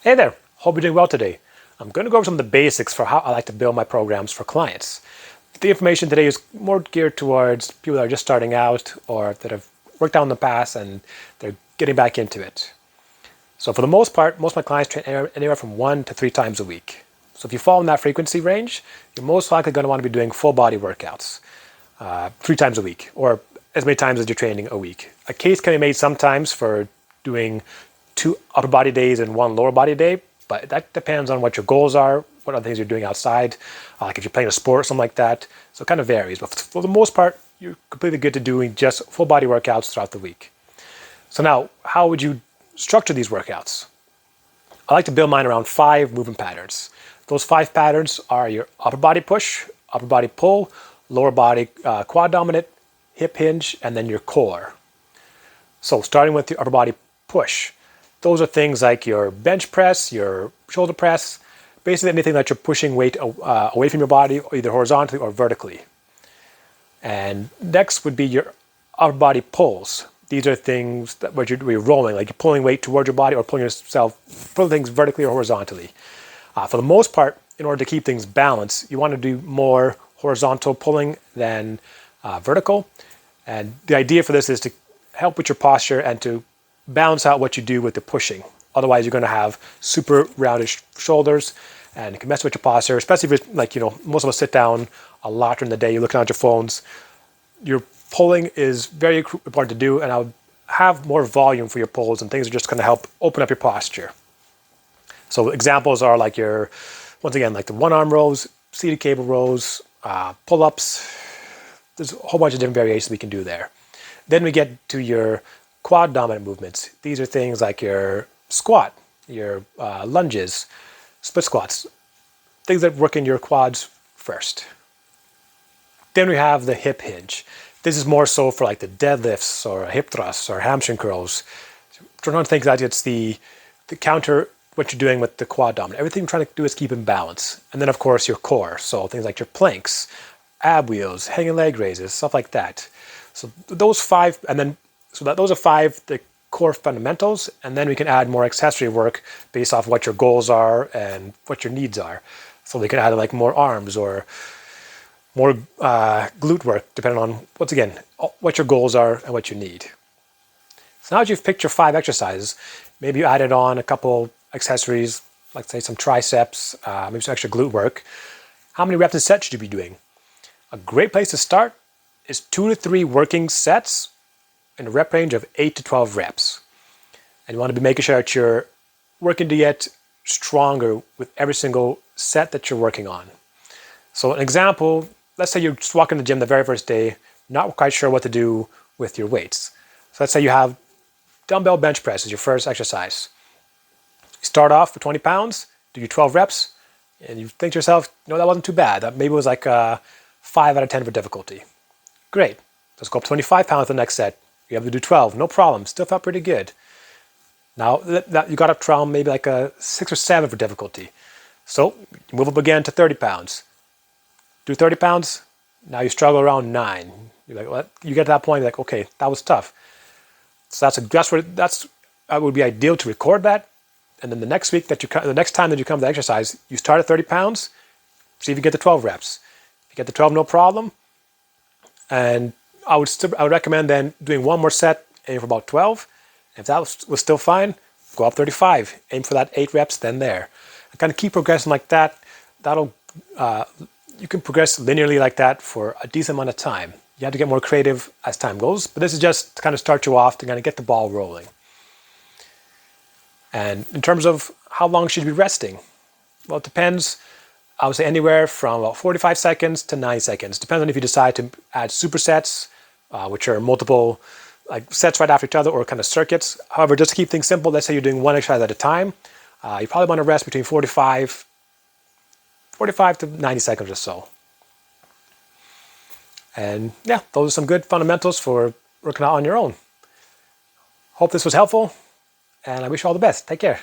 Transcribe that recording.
Hey there, hope you're doing well today. I'm going to go over some of the basics for how I like to build my programs for clients. The information today is more geared towards people that are just starting out or that have worked out in the past and they're getting back into it. So for the most part, most of my clients train anywhere from 1 to 3 times a week. So if you fall in that frequency range, you're most likely going to want to be doing full body workouts 3 times a week or as many times as you're training a week. A case can be made sometimes for doing 2 upper body days and 1 lower body day, but that depends on what your goals are, what other things you're doing outside, like if you're playing a sport or something like that. So it kind of varies, but for the most part, you're completely good to doing just full body workouts throughout the week. So now, how would you structure these workouts? I like to build mine around 5 movement patterns. Those 5 patterns are your upper body push, upper body pull, lower body quad dominant, hip hinge, and then your core. So starting with your upper body push, those are things like your bench press, your shoulder press, basically anything that you're pushing weight away from your body, either horizontally or vertically. And next would be your upper body pulls. These are things that where you're rolling, like you're pulling weight towards your body or pulling things vertically or horizontally. For the most part, in order to keep things balanced, you want to do more horizontal pulling than vertical. And the idea for this is to help with your posture and to balance out what you do with the pushing. Otherwise, you're going to have super rounded shoulders and it can mess with your posture, especially if it's like, most of us sit down a lot during the day, you're looking at your phones. Your pulling is very important to do, and I would have more volume for your pulls, and things are just going to help open up your posture. So examples are like once again, like the 1-arm rows, seated cable rows, pull-ups. There's a whole bunch of different variations we can do there. Then we get to your quad dominant movements. These are things like your squat, your lunges, split squats, things that work in your quads first. Then we have the hip hinge. This is more so for like the deadlifts or hip thrusts or hamstring curls. Try not to think that it's the counter what you're doing with the quad dominant. Everything you're trying to do is keep in balance. And then of course your core. So things like your planks, ab wheels, hanging leg raises, stuff like that. So those 5, and then those are 5 the core fundamentals, and then we can add more accessory work based off what your goals are and what your needs are. So we can add like more arms or more glute work, depending on, once again, what your goals are and what you need. So now that you've picked your 5 exercises, maybe you added on a couple accessories, like say some triceps, maybe some extra glute work. How many reps and sets should you be doing? A great place to start is 2 to 3 working sets in a rep range of 8 to 12 reps. And you want to be making sure that you're working to get stronger with every single set that you're working on. So an example, let's say you're just walking to the gym the very first day, not quite sure what to do with your weights. So let's say you have dumbbell bench press as your first exercise. You start off with 20 pounds, do your 12 reps, and you think to yourself, that wasn't too bad. That maybe it was like 5 out of 10 for difficulty. Great. Let's go up 25 pounds the next set. You're able to do 12, no problem. Still felt pretty good. Now you got up to around maybe like a 6 or 7 for difficulty. So you move up again to 30 pounds. Do 30 pounds, now you struggle around 9. You're like, well, you get to that point, you're like, okay, that was tough. So that would be ideal to record that. And then the next time that you come to the exercise, you start at 30 pounds, see if you get the 12 reps. If you get the 12, no problem. And I would recommend then doing 1 more set, aim for about 12. If that was still fine, go up 35, aim for that 8 reps, then there. And kind of keep progressing like that. You can progress linearly like that for a decent amount of time. You have to get more creative as time goes, but this is just to kind of start you off to kind of get the ball rolling. And in terms of how long should you be resting? Well, it depends. I would say anywhere from about 45 seconds to 90 seconds. Depends on if you decide to add supersets, which are multiple like sets right after each other, or kind of circuits. However, just to keep things simple, let's say you're doing 1 exercise at a time. You probably want to rest between 45 to 90 seconds or so. And yeah, those are some good fundamentals for working out on your own. Hope this was helpful, and I wish you all the best. Take care.